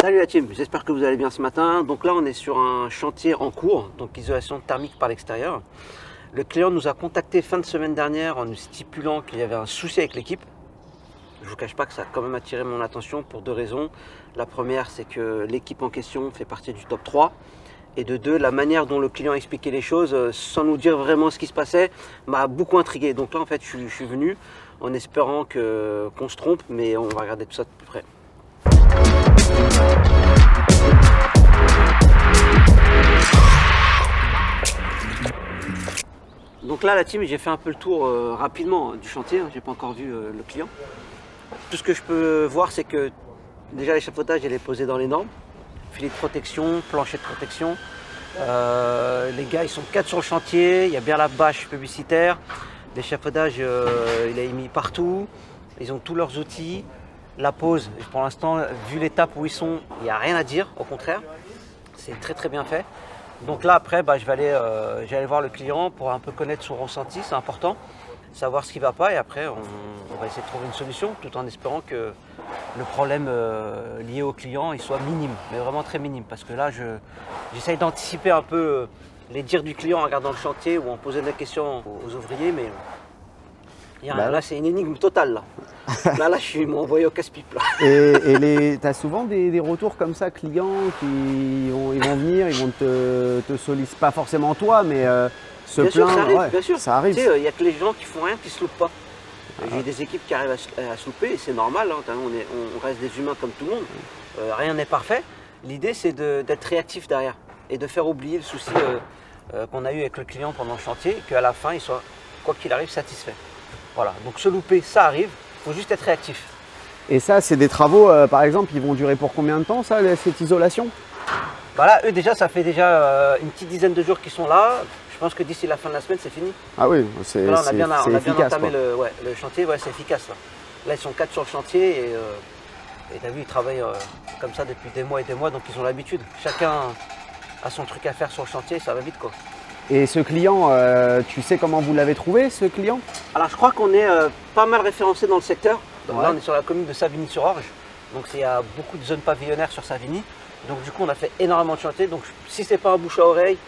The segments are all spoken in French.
Salut la team, j'espère que vous allez bien ce matin. Donc là on est sur un chantier en cours, donc isolation thermique par l'extérieur. Le client nous a contacté fin de semaine dernière en nous stipulant qu'il y avait un souci avec l'équipe. Je ne vous cache pas que ça a quand même attiré mon attention pour deux raisons. La première, c'est que l'équipe en question fait partie du top 3. Et de deux, la manière dont le client expliquait les choses, sans nous dire vraiment ce qui se passait, m'a beaucoup intrigué. Donc là, en fait, je suis venu en espérant qu'on se trompe, mais on va regarder tout ça de plus près. Donc là, la team, j'ai fait un peu le tour rapidement du chantier. J'ai pas encore vu le client. Tout ce que je peux voir, c'est que déjà l'échafaudage, elle est posée dans les normes. Filet de protection, plancher de protection. Les gars, ils sont 4 sur le chantier. Il y a bien la bâche publicitaire. L'échafaudage, il est mis partout. Ils ont tous leurs outils. La pose, pour l'instant, vu l'étape où ils sont, il n'y a rien à dire. Au contraire, c'est très très bien fait. Donc là, après, je vais aller voir le client pour un peu connaître son ressenti. C'est important. Savoir ce qui ne va pas. Et après, on va essayer de trouver une solution tout en espérant que le problème lié au client il soit minime, mais vraiment très minime, parce que là j'essaye d'anticiper un peu les dires du client en regardant le chantier ou en posant des questions aux ouvriers, mais là c'est une énigme totale là. là je suis envoyé au casse-pipe là. Et tu as souvent des retours comme ça, clients ils vont venir, ils vont te solliciter, pas forcément toi, mais se bien plaindre. Sûr, ça arrive, ouais, bien sûr. Ça arrive. Il n'y a que les gens qui font rien qui se loupent pas. J'ai des équipes qui arrivent à se louper et c'est normal, hein. On reste des humains comme tout le monde, rien n'est parfait. L'idée c'est d'être réactif derrière et de faire oublier le souci qu'on a eu avec le client pendant le chantier et qu'à la fin il soit, quoi qu'il arrive, satisfait. Voilà, donc se louper ça arrive, il faut juste être réactif. Et ça c'est des travaux, par exemple, ils vont durer pour combien de temps ça, cette isolation? Là eux déjà ça fait déjà une petite dizaine de jours qu'ils sont là. Je pense que d'ici la fin de la semaine, c'est fini. Ah oui, c'est efficace. On a bien entamé le chantier, ouais, c'est efficace. Là, ils sont 4 sur le chantier et tu as vu, ils travaillent comme ça depuis des mois et des mois, donc ils ont l'habitude. Chacun a son truc à faire sur le chantier, ça va vite quoi. Et ce client, tu sais comment vous l'avez trouvé, ce client? Alors, je crois qu'on est pas mal référencé dans le secteur. Donc là, on est sur la commune de Savigny-sur-Orge, donc il y a beaucoup de zones pavillonnaires sur Savigny. Donc du coup, on a fait énormément de chantiers. Donc si c'est pas un bouche à oreille,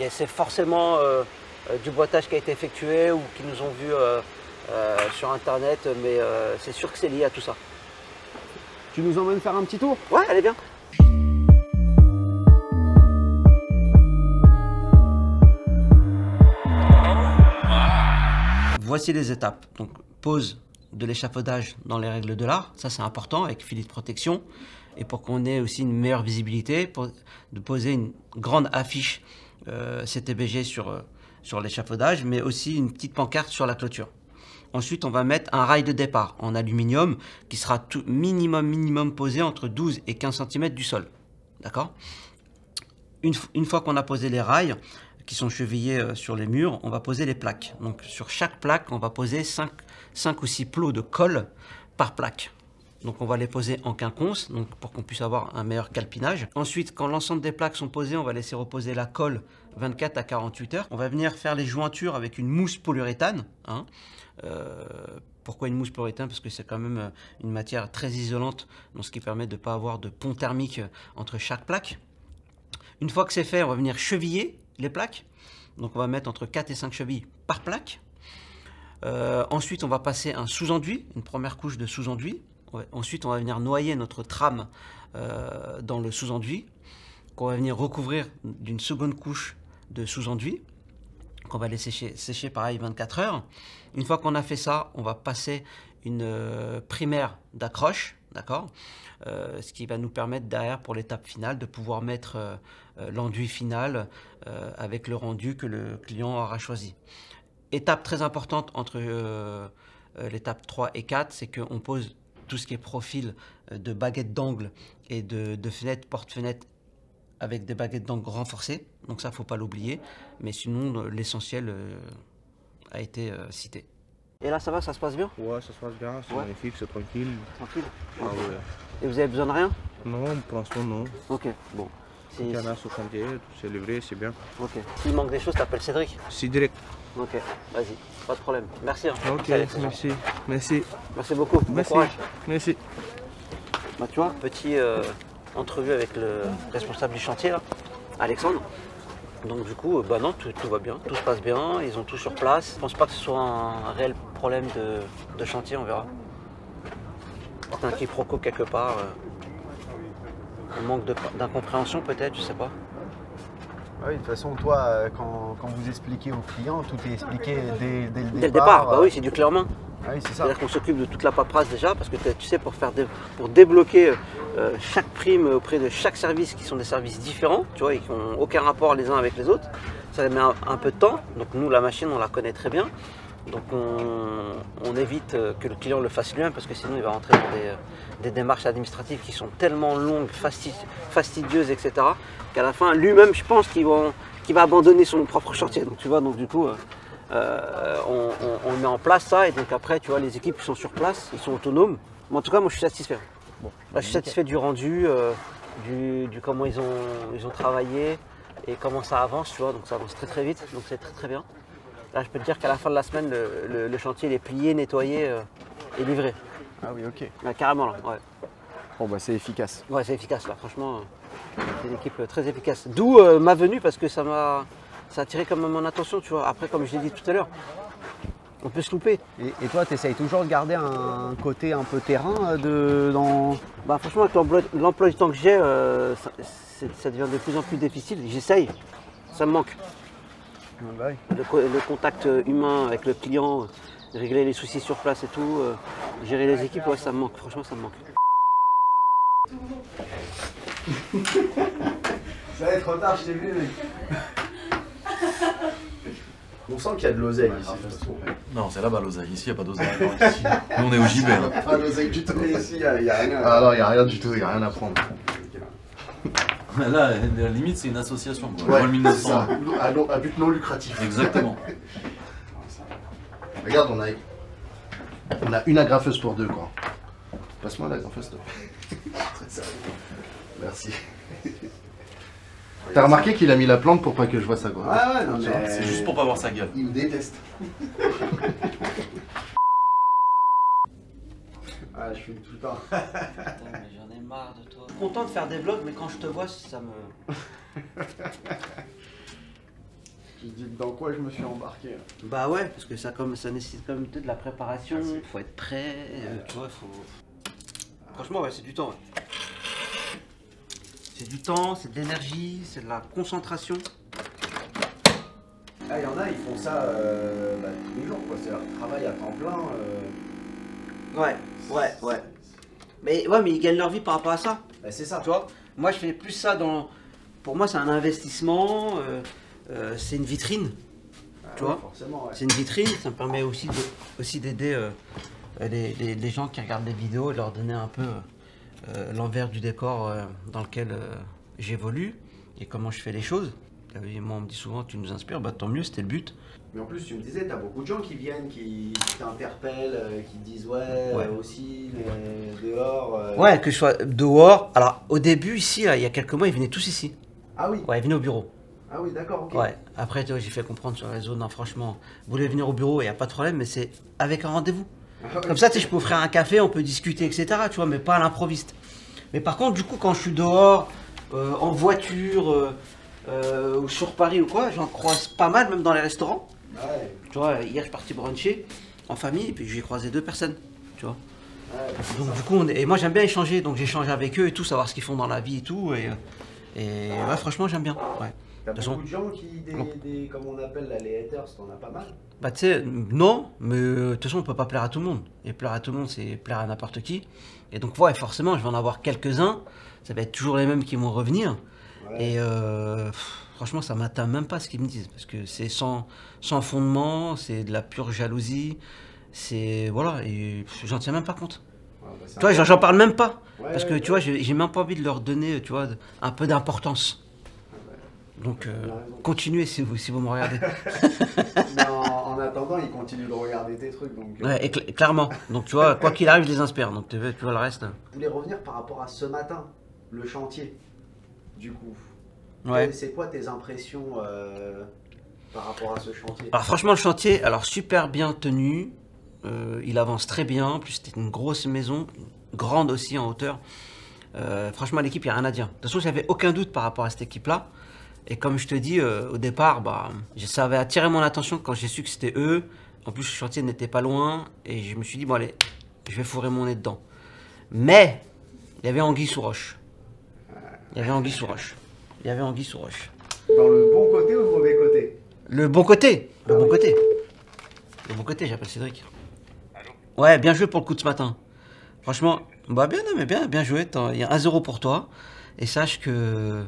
c'est forcément du boitage qui a été effectué ou qui nous ont vus sur internet, mais c'est sûr que c'est lié à tout ça. Tu nous emmènes faire un petit tour? Ouais, allez bien. Voici les étapes. Donc pose de l'échafaudage dans les règles de l'art, ça c'est important avec filet de protection. Et pour qu'on ait aussi une meilleure visibilité, de poser une grande affiche CTBG sur l'échafaudage, mais aussi une petite pancarte sur la clôture. Ensuite, on va mettre un rail de départ en aluminium qui sera tout minimum posé entre 12 et 15 cm du sol. D'accord? Une fois qu'on a posé les rails qui sont chevillés sur les murs, on va poser les plaques. Donc sur chaque plaque, on va poser 5 ou 6 plots de colle par plaque. Donc on va les poser en quinconce, donc pour qu'on puisse avoir un meilleur calpinage. Ensuite, quand l'ensemble des plaques sont posées, on va laisser reposer la colle 24 à 48 heures. On va venir faire les jointures avec une mousse polyuréthane. Hein. Pourquoi une mousse polyuréthane? Parce que c'est quand même une matière très isolante, donc ce qui permet de ne pas avoir de pont thermique entre chaque plaque. Une fois que c'est fait, on va venir cheviller les plaques. Donc on va mettre entre 4 et 5 chevilles par plaque. Ensuite, on va passer un sous-enduit, une première couche de sous-enduit. Ouais. Ensuite, on va venir noyer notre trame dans le sous-enduit, qu'on va venir recouvrir d'une seconde couche de sous-enduit, qu'on va laisser sécher pareil 24 heures. Une fois qu'on a fait ça, on va passer une primaire d'accroche, d'accord, ce qui va nous permettre derrière pour l'étape finale de pouvoir mettre l'enduit final avec le rendu que le client aura choisi. Étape très importante entre l'étape 3 et 4, c'est qu'on pose tout ce qui est profil de baguettes d'angle et de fenêtres, porte-fenêtres avec des baguettes d'angle renforcées. Donc ça, il ne faut pas l'oublier. Mais sinon, l'essentiel a été cité. Et là, ça va, ça se passe bien? Ouais, ça se passe bien, c'est magnifique, c'est tranquille. Tranquille. Ah, ouais. Et vous avez besoin de rien? Non, pour l'instant, non. Ok, bon. Si il y en a sur chantier, c'est livré, c'est bien. Ok. S'il manque des choses, t'appelles Cédric? C'est direct. Ok, vas-y, pas de problème. Merci. Hein. Ok, merci. Merci. Merci beaucoup. Merci. Bon courage. Merci. Bah, tu vois, petit entrevue avec le responsable du chantier, là, Alexandre. Donc du coup, bah non, tout va bien, tout se passe bien, ils ont tout sur place. Je pense pas que ce soit un réel problème de chantier, on verra. C'est un quiproquo quelque part. Un manque d'incompréhension peut-être, je sais pas. Oui, de toute façon, toi, quand vous expliquez aux clients, tout est expliqué dès le départ. Dès le départ, bah oui, c'est du clé en main. Ah oui, c'est ça. C'est-à-dire qu'on s'occupe de toute la paperasse déjà, parce que tu sais, pour débloquer chaque prime auprès de chaque service, qui sont des services différents, tu vois, et qui n'ont aucun rapport les uns avec les autres, ça met un peu de temps. Donc nous, la machine, on la connaît très bien. Donc on évite que le client le fasse lui-même, parce que sinon il va rentrer dans des démarches administratives qui sont tellement longues, fastidieuses, etc., qu'à la fin, lui-même, je pense qu'il va abandonner son propre chantier. Donc tu vois, donc du coup, on met en place ça, et donc après, tu vois, les équipes qui sont sur place, ils sont autonomes. Mais en tout cas, moi, je suis satisfait. Bon, là, je suis satisfait du rendu, du comment ils ont travaillé et comment ça avance, tu vois. Donc ça avance très très vite, donc c'est très très bien. Là, je peux te dire qu'à la fin de la semaine, le chantier il est plié, nettoyé et livré. Ah oui, ok. Ouais, carrément là, ouais. Bon, bah c'est efficace. Ouais, c'est efficace là, franchement. C'est une équipe très efficace. D'où ma venue, parce que ça a attiré quand même mon attention, tu vois. Après, comme je l'ai dit tout à l'heure, on peut se louper. Et toi, tu essayes toujours de garder un côté un peu terrain Bah, franchement, avec l'emploi du temps que j'ai, ça devient de plus en plus difficile. J'essaye, ça me manque. Bah oui. Le contact humain avec le client, régler les soucis sur place et tout, gérer les équipes, ouais, ça me manque. Franchement, ça me manque. Ça va être trop tard, je t'ai vu, mec. On sent qu'il y a de l'oseille ici. De toute façon. Non, c'est là-bas l'oseille. Ici, il n'y a pas d'oseille. Nous, on est au JB. Hein. Pas d'oseille du tout. Ici, il n'y a rien. Ah non, il n'y a rien du tout. Il n'y a rien à prendre. Là, à la limite, c'est une association. Quoi. Ouais, Vol 1900. ça. À but non lucratif. Exactement. Regarde, on a une agrafeuse pour deux, quoi. Passe-moi l'agrafeuse, toi. Très sérieux. Merci. T'as remarqué qu'il a mis la plante pour pas que je vois ça, quoi. Ah ouais, non, mais... C'est juste pour pas voir sa gueule. Il me déteste. Ah, je suis tout le temps. Putain, mais j'en ai marre de toi. Content de faire des vlogs, mais quand je te vois, ça me... Je dis dans quoi je me suis embarqué. Bah ouais, parce que ça nécessite quand même de la préparation, faut être prêt, tu vois, faut... Franchement, ouais, c'est du temps, ouais. C'est du temps, c'est de l'énergie, c'est de la concentration. Ah, il y en a, ils font ça tous les jours, quoi. C'est leur travail à temps plein. Ouais. Mais ouais, mais ils gagnent leur vie par rapport à ça. Bah, c'est ça. Tu vois, moi je fais plus ça dans... Pour moi, c'est un investissement, c'est une vitrine. Tu vois, forcément, ouais. c'est une vitrine, ça me permet aussi d'aider les gens qui regardent les vidéos et de leur donner un peu l'envers du décor dans lequel j'évolue et comment je fais les choses. Et moi, on me dit souvent, tu nous inspires, bah tant mieux, c'était le but. Mais en plus, tu me disais, t'as beaucoup de gens qui viennent, qui t'interpellent, qui te disent ouais. Aussi, dehors. Ouais, que je sois dehors. Alors, au début, ici, là, il y a quelques mois, ils venaient tous ici. Ah oui. Ouais, ils venaient au bureau. Ah oui, d'accord, ok. Ouais, après, tu vois, j'ai fait comprendre sur le réseau, non, franchement, vous voulez venir au bureau, il n'y a pas de problème, mais c'est avec un rendez-vous. Comme ça, tu sais, je peux offrir un café, on peut discuter, etc., tu vois, mais pas à l'improviste. Mais par contre, du coup, quand je suis dehors, en voiture, ou sur Paris ou quoi, j'en croise pas mal, même dans les restaurants. Ouais. Tu vois, hier, je suis parti bruncher en famille, et puis j'ai croisé 2 personnes, tu vois. Ouais, Donc, du coup, et moi, j'aime bien échanger, donc j'échange avec eux et tout, savoir ce qu'ils font dans la vie et tout, et ouais, franchement, j'aime bien, ouais. T'as De toute façon- beaucoup de gens qui, comme on appelle là, les haters, t'en as pas mal. Bah tu sais, non, mais de toute façon on peut pas plaire à tout le monde. Et plaire à tout le monde c'est plaire à n'importe qui. Et donc ouais, forcément je vais en avoir quelques-uns, ça va être toujours les mêmes qui vont revenir. Ouais. Et franchement ça m'atteint même pas ce qu'ils me disent, parce que c'est sans fondement, c'est de la pure jalousie, c'est... Voilà, et j'en tiens même pas compte. Ouais, bah, c'est Tu vois, j'en parle même pas, Ouais, parce que ouais, tu vois, j'ai même pas envie de leur donner, tu vois, un peu d'importance. Donc continuez si vous me regardez. Mais en attendant, ils continuent de regarder tes trucs. Donc, Ouais, et clairement. Donc tu vois, quoi qu'il arrive, je les inspire. Donc tu vois le reste. Je voulais revenir par rapport à ce matin, le chantier, du coup. Ouais. C'est quoi tes impressions par rapport à ce chantier? Alors franchement, le chantier, alors super bien tenu. Il avance très bien. En plus, c'était une grosse maison, grande aussi en hauteur. Franchement, l'équipe, il n'y a rien à dire. De toute façon, j'avais aucun doute par rapport à cette équipe-là. Et comme je te dis, au départ, ça avait attiré mon attention quand j'ai su que c'était eux. En plus, le chantier n'était pas loin. Et je me suis dit, bon, allez, je vais fourrer mon nez dedans. Mais, il y avait anguille sous roche. Il y avait anguille sous roche. Il y avait anguille sous roche. Dans le bon côté ou le mauvais côté? Le bon côté. Le bon côté. Le bon côté, j'appelle Cédric. Ouais, bien joué pour le coup de ce matin. Franchement, bah bien, non, mais bien joué. Il y a 1-0 pour toi. Et sache que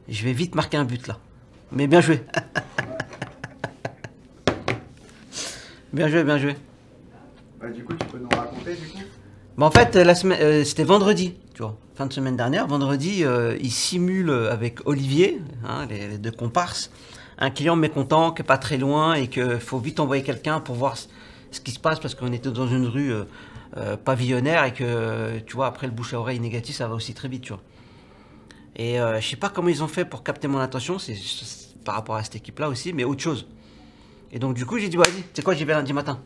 je vais vite marquer un but là. Mais bien joué. Bien joué, bien joué. Bah, du coup, tu peux nous raconter du coup? Bah, en fait, la semaine, c'était vendredi, tu vois. Fin de semaine dernière, vendredi, il simule avec Olivier, hein, les deux comparses, un client mécontent qui est pas très loin et qu'il faut vite envoyer quelqu'un pour voir ce qui se passe parce qu'on était dans une rue pavillonnaire et que, tu vois, après le bouche à oreille négatif, ça va aussi très vite, tu vois. Et je sais pas comment ils ont fait pour capter mon attention, c'est par rapport à cette équipe-là aussi, mais autre chose. Et donc du coup, j'ai dit, vas-y, tu sais quoi, j'y vais lundi matin.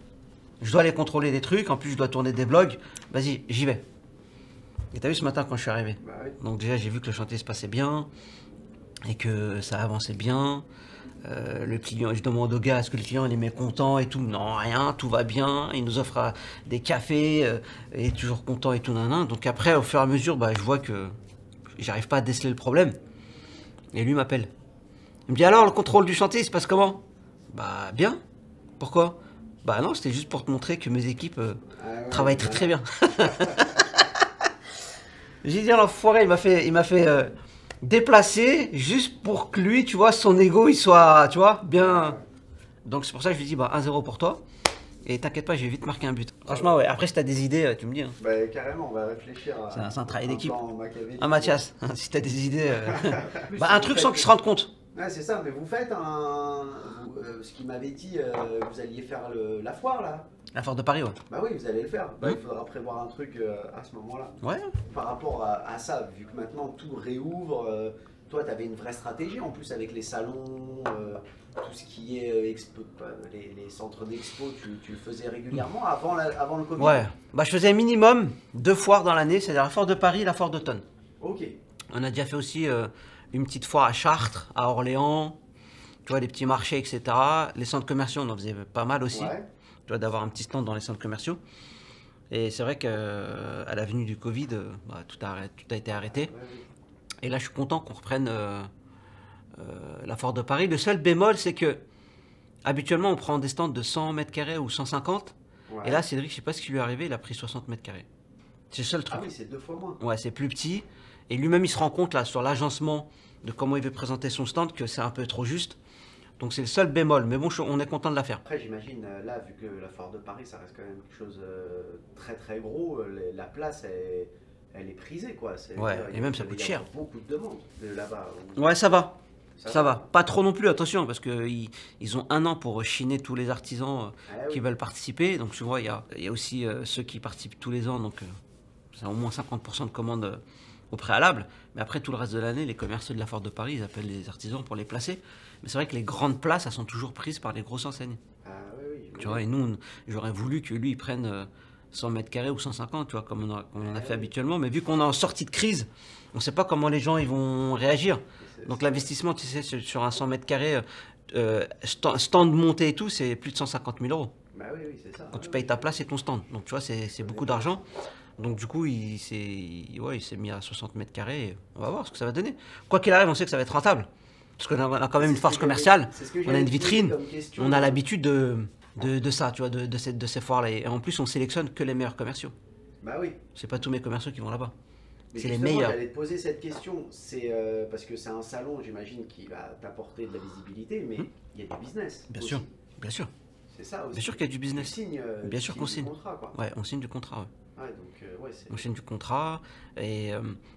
Je dois aller contrôler des trucs, en plus je dois tourner des vlogs, vas-y, j'y vais. Et t'as vu ce matin quand je suis arrivé? Bah oui. Donc déjà, j'ai vu que le chantier se passait bien, et que ça avançait bien. Le client, je demande au gars, est-ce que le client il est mécontent et tout? Non, rien, tout va bien. Il nous offre des cafés, il est toujours content et tout, nanan. Donc après, au fur et à mesure, je vois que j'arrive pas à déceler le problème. Et lui m'appelle. Il me dit, alors, le contrôle du chantier, il se passe comment? Bah, bien. Pourquoi? Bah non, c'était juste pour te montrer que mes équipes travaillent très très bien. J'ai dit, l'enfoiré, il m'a fait déplacer juste pour que lui, tu vois, son ego, il soit, tu vois, bien. Donc c'est pour ça que je lui dis, 1-0 pour toi. Et t'inquiète pas, je vais vite marquer un but. Franchement, ouais, après si t'as des idées, tu me dis. Hein. Bah carrément, on va réfléchir à c'est un travail d'équipe. Ah Mathias, si t'as des idées. Un truc sans qu'il se rende compte. Ouais, c'est ça, mais vous faites ce qu'il m'avait dit, vous alliez faire la foire là. La Foire de Paris, ouais. Bah oui, vous allez le faire. Bah, il faudra prévoir un truc à ce moment-là. Ouais. Par rapport à ça, vu que maintenant tout réouvre, toi tu avais une vraie stratégie en plus avec les salons, tout ce qui est les centres d'expo, tu le faisais régulièrement avant le Covid? Ouais, je faisais minimum 2 foires dans l'année, c'est-à-dire la Foire de Paris et la Foire d'automne. Ok. On a déjà fait aussi une petite foire à Chartres, à Orléans, tu vois, les petits marchés, etc. Les centres commerciaux, on en faisait pas mal aussi. Ouais. Tu vois, d'avoir un petit stand dans les centres commerciaux. Et c'est vrai qu'à la venue du Covid, tout a été arrêté. Ouais. Et là, je suis content qu'on reprenne la Foire de Paris. Le seul bémol, c'est que habituellement, on prend des stands de 100 mètres carrés ou 150. Ouais. Et là, Cédric, je sais pas ce qui lui est arrivé, il a pris 60 mètres carrés. C'est le seul truc. Ah oui, c'est 2 fois moins. Ouais, c'est plus petit. Et lui-même, il se rend compte là sur l'agencement de comment il veut présenter son stand que c'est un peu trop juste. Donc c'est le seul bémol. Mais bon, on est content de la faire. Après, j'imagine, là, vu que la foire de Paris, ça reste quand même quelque chose très très gros, la place, elle est prisée, quoi. Ouais, et même ça coûte cher. Il y a beaucoup de demandes de là-bas. Ouais, ça va. Ça va. Pas trop non plus, attention, parce qu'ils ont 1 an pour chiner tous les artisans qui veulent participer. Donc tu vois, il y a aussi ceux qui participent tous les ans. Donc c'est au moins 50% de commandes au préalable. Mais après, tout le reste de l'année, les commerciaux de la Foire de Paris, ils appellent les artisans pour les placer. Mais c'est vrai que les grandes places, elles sont toujours prises par les grosses enseignes. Ah oui. Tu vois, et nous, j'aurais voulu que lui, il prenne 100 mètres carrés ou 150, tu vois, comme on a fait habituellement. Mais vu qu'on est en sortie de crise, on ne sait pas comment les gens ils vont réagir. Donc l'investissement, tu sais, sur un 100 mètres carrés, stand monté et tout, c'est plus de 150 000 €. Bah oui, c'est ça. Quand tu payes ta place et ton stand. Donc tu vois, c'est beaucoup d'argent. Donc du coup, il s'est mis à 60 mètres carrés. Et on va voir ce que ça va donner. Quoi qu'il arrive, on sait que ça va être rentable. Parce qu'on a quand même une force commerciale, on a une vitrine, on a l'habitude de ça, tu vois, de ces foires-là. Et en plus, on sélectionne que les meilleurs commerciaux. Bah oui. C'est pas tous mes commerciaux qui vont là-bas. C'est les justement, meilleurs. J'allais te poser cette question, c'est parce que c'est un salon, j'imagine, qui va t'apporter de la visibilité, mais il y a du business. Bien aussi. sûr, bien sûr. C'est ça aussi. Bien sûr qu'il y a du business. Tu signes, Bien sûr qu'on signe. Contrat, quoi. Ouais, on signe du contrat. Ouais. Ouais, donc, on signe du contrat et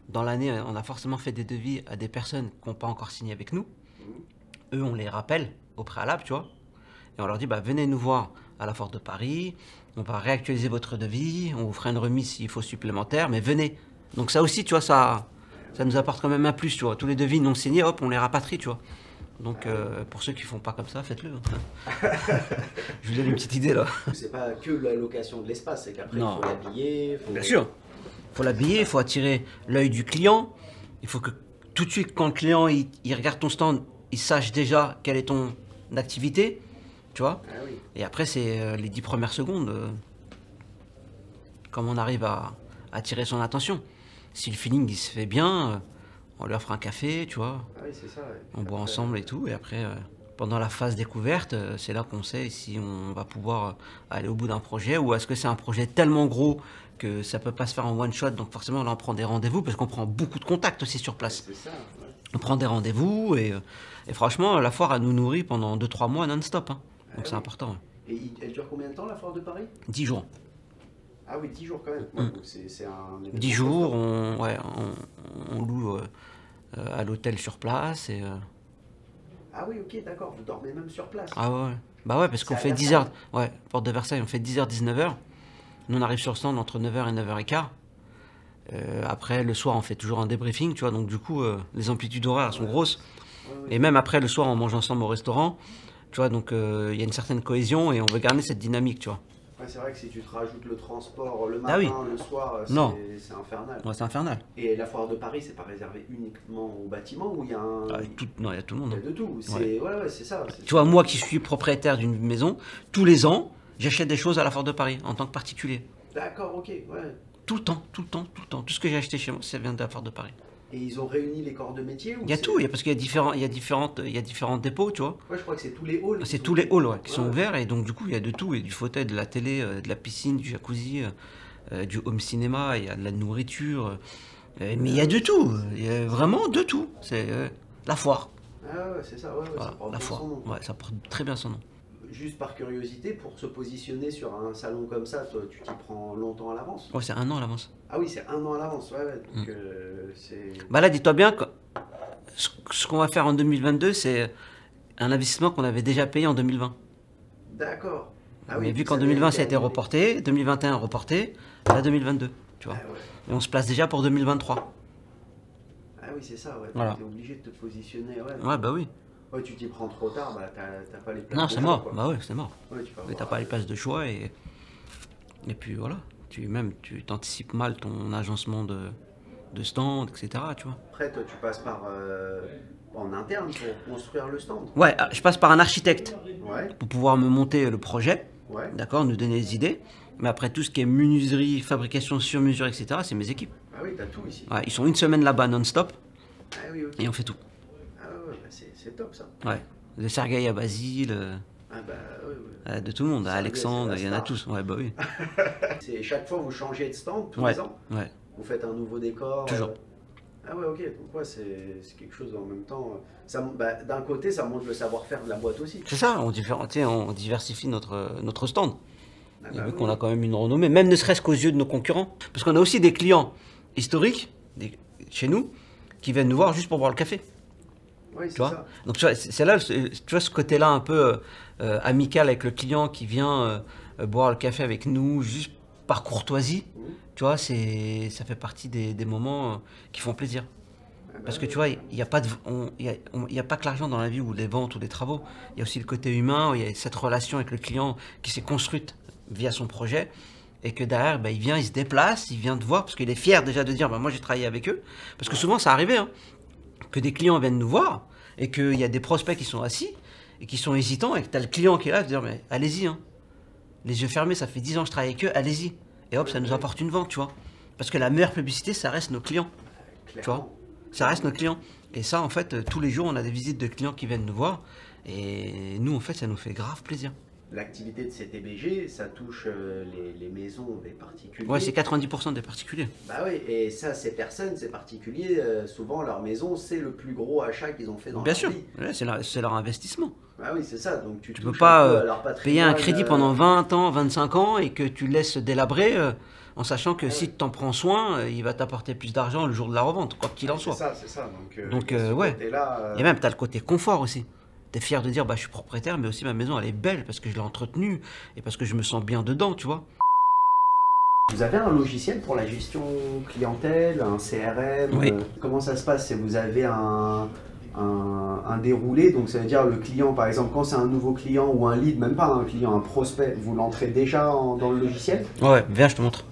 dans l'année, on a forcément fait des devis à des personnes qui n'ont pas encore signé avec nous. Eux, on les rappelle au préalable, tu vois. Et on leur dit, venez nous voir à la Foire de Paris, on va réactualiser votre devis, on vous fera une remise s'il faut supplémentaire, mais venez. Donc ça aussi, tu vois, ça nous apporte quand même un plus, tu vois. Tous les devis non signés, hop, on les rapatrie, tu vois. Donc pour ceux qui font pas comme ça, faites-le. Je vous donne une petite idée là. C'est pas que la location de l'espace, c'est qu'après il faut l'habiller. Bien sûr. faut l'habiller, il faut attirer l'œil du client. Il faut que tout de suite, quand le client il regarde ton stand, il sache déjà quelle est ton activité, tu vois. Ah oui. Et après, c'est les 10 premières secondes, comment on arrive à attirer son attention. Si le feeling il se fait bien, on lui offre un café, tu vois. Ah oui, c'est ça. Ouais. On boit ensemble et tout. Et après, pendant la phase découverte, c'est là qu'on sait si on va pouvoir aller au bout d'un projet ou est-ce que c'est un projet tellement gros que ça peut pas se faire en one shot. Donc forcément, là, on prend des rendez-vous parce qu'on prend beaucoup de contacts aussi sur place. C'est ça. Ouais. On prend des rendez-vous et franchement, la foire, elle nous nourrit pendant 2-3 mois non-stop. Hein. Donc c'est oui. important. Ouais. Et elle dure combien de temps, la foire de Paris? 10 jours. Ah oui, 10 jours quand même. Ouais, donc c'est un... 10 jours, on loue à l'hôtel sur place. Et, Ah oui, ok, d'accord. Vous dormez même sur place. ah ouais. Bah ouais, parce qu'on C'est à fait 10 Versailles. heures. Ouais, porte de Versailles, on fait 10h, 19h. Nous, on arrive sur le stand entre 9h et 9h15. Après, le soir, on fait toujours un débriefing, tu vois. Donc, du coup, les amplitudes horaires sont grosses. Ouais, ouais. Et même après, le soir, on mange ensemble au restaurant. Tu vois, donc il y a une certaine cohésion et on veut garder cette dynamique, tu vois. Ouais, c'est vrai que si tu te rajoutes le transport le matin, Ah oui. le soir, Non. c'est infernal. Ouais, c'est infernal. Et la foire de Paris, c'est pas réservé uniquement au bâtiment où il y a un... Ah, non, il y a tout le monde. Il y hein. a de tout. C'est... Ouais, c'est ça. Tu vois, moi qui suis propriétaire d'une maison, tous les ans, j'achète des choses à la foire de Paris en tant que particulier. D'accord, ok, ouais. Tout le temps, tout le temps, tout le temps. Tout ce que j'ai acheté chez moi, ça vient de la foire de Paris. Et ils ont réuni les corps de métier ou Il y a c'est- tout, parce qu'il y a différents dépôts, tu vois. Ouais, je crois que c'est tous les halls. C'est qui tous sont- les halls ouais, qui sont Ouais. ouverts et donc du coup il y a de tout, il y a du fauteuil, de la télé, de la piscine, du jacuzzi, du home cinéma, il y a de la nourriture, mais il y a de tout, il y a vraiment de tout. C'est la foire, Ah ouais, c'est ça, ouais, voilà, ça porte la bien foire, son nom. ouais, ça porte très bien son nom. Juste par curiosité, pour se positionner sur un salon comme ça, toi, tu t'y prends longtemps à l'avance? Ouais, c'est 1 an à l'avance. Ah oui, c'est 1 an à l'avance, ouais, donc c'est... Bah là, dis-toi bien que ce qu'on va faire en 2022, c'est un investissement qu'on avait déjà payé en 2020. D'accord. Ah Mais oui, vu donc qu'en ça 2020 ça a été été reporté, 2021 reporté, là 2022, tu vois. Ah ouais. Et on se place déjà pour 2023. Ah oui, c'est ça, ouais. Voilà. T'es obligé de te positionner, ouais. Ouais, bah oui. Ouais, tu t'y prends trop tard, bah t'as pas les places Non, de c'est choix, mort. quoi. Bah ouais, c'est mort. Ouais, tu vas Et t'as avoir- pas les places de choix et puis voilà. Tu t'anticipes mal ton agencement de stand, etc. Tu vois. Après, toi, tu passes par en interne pour construire le stand. Ouais, je passe par un architecte Ouais, pour pouvoir me monter le projet, ouais. d'accord, nous donner des idées. Mais après tout ce qui est menuiserie, fabrication sur mesure, etc. C'est mes équipes. Ah oui, t'as tout ici. Ouais, ils sont une semaine là-bas non-stop Ah oui, ok. et on fait tout. Ah ouais, bah c'est top ça. Ouais. De Sergueï à Basile, Ah bah ouais. de tout le monde, à Sergueï, Alexandre, c'est il y en la a star. tous. Ouais, bah oui. C'est chaque fois vous changez de stand tous Ouais, les ans. ouais. Vous faites un nouveau décor. Toujours. Ah ouais, ok. Donc ouais, c'est quelque chose en même temps. Ça, bah, d'un côté, ça montre le savoir-faire de la boîte aussi. C'est ça, on diversifie notre stand. Ah Et bah vu oui. qu'on a quand même une renommée, même ne serait-ce qu'aux yeux de nos concurrents. Parce qu'on a aussi des clients historiques chez nous qui viennent nous voir juste pour boire le café. Ouais, c'est Tu vois. ça. Donc tu vois, c'est là, tu vois ce côté-là un peu amical avec le client qui vient boire le café avec nous juste par courtoisie. Mhm. Tu vois, ça fait partie des moments qui font plaisir. Ah bah Parce que ouais. tu vois, il n'y a pas y a pas que l'argent dans la vie ou les ventes ou les travaux. Il y a aussi le côté humain, où il y a cette relation avec le client qui s'est construite via son projet. Et que derrière, bah, il vient, il se déplace, il vient te voir parce qu'il est fier déjà de dire bah, moi j'ai travaillé avec eux. Parce que souvent ça arrivait hein, que des clients viennent nous voir et qu'il y a des prospects qui sont assis et qui sont hésitants et que tu as le client qui est là de dire mais allez-y, hein. Les yeux fermés, ça fait 10 ans que je travaille avec eux, allez-y. Et hop, ça nous apporte une vente, tu vois. Parce que la meilleure publicité, ça reste nos clients. Tu vois, Clairement. ça reste nos clients. Et ça, en fait, tous les jours, on a des visites de clients qui viennent nous voir. Et nous, en fait, ça nous fait grave plaisir. L'activité de CTBG, ça touche les maisons des particuliers. Ouais, c'est 90% des particuliers. Bah oui, et ça, ces personnes, ces particuliers, souvent leur maison, c'est le plus gros achat qu'ils ont fait dans Bien leur sûr, vie. ouais, c'est leur investissement. Bah oui, c'est ça. Donc tu Tu touches peux pas un peu à leur payer un patrimoine, crédit pendant 20 ans, 25 ans et que tu laisses délabrer en sachant que si tu t'en prends soin, il va t'apporter plus d'argent le jour de la revente, quoi qu'il en soit. C'est ça. Donc, il y a ce ouais. côté-là, Et même, tu as le côté confort aussi. Tu es fier de dire, bah, je suis propriétaire, mais aussi ma maison, elle est belle parce que je l'ai entretenue et parce que je me sens bien dedans, tu vois. Vous avez un logiciel pour la gestion clientèle, un CRM Oui. Comment ça se passe? Vous avez un déroulé, donc ça veut dire le client, par exemple, quand c'est un nouveau client ou un lead, même pas un client, un prospect, vous l'entrez déjà dans le logiciel? Ouais, viens, je te montre.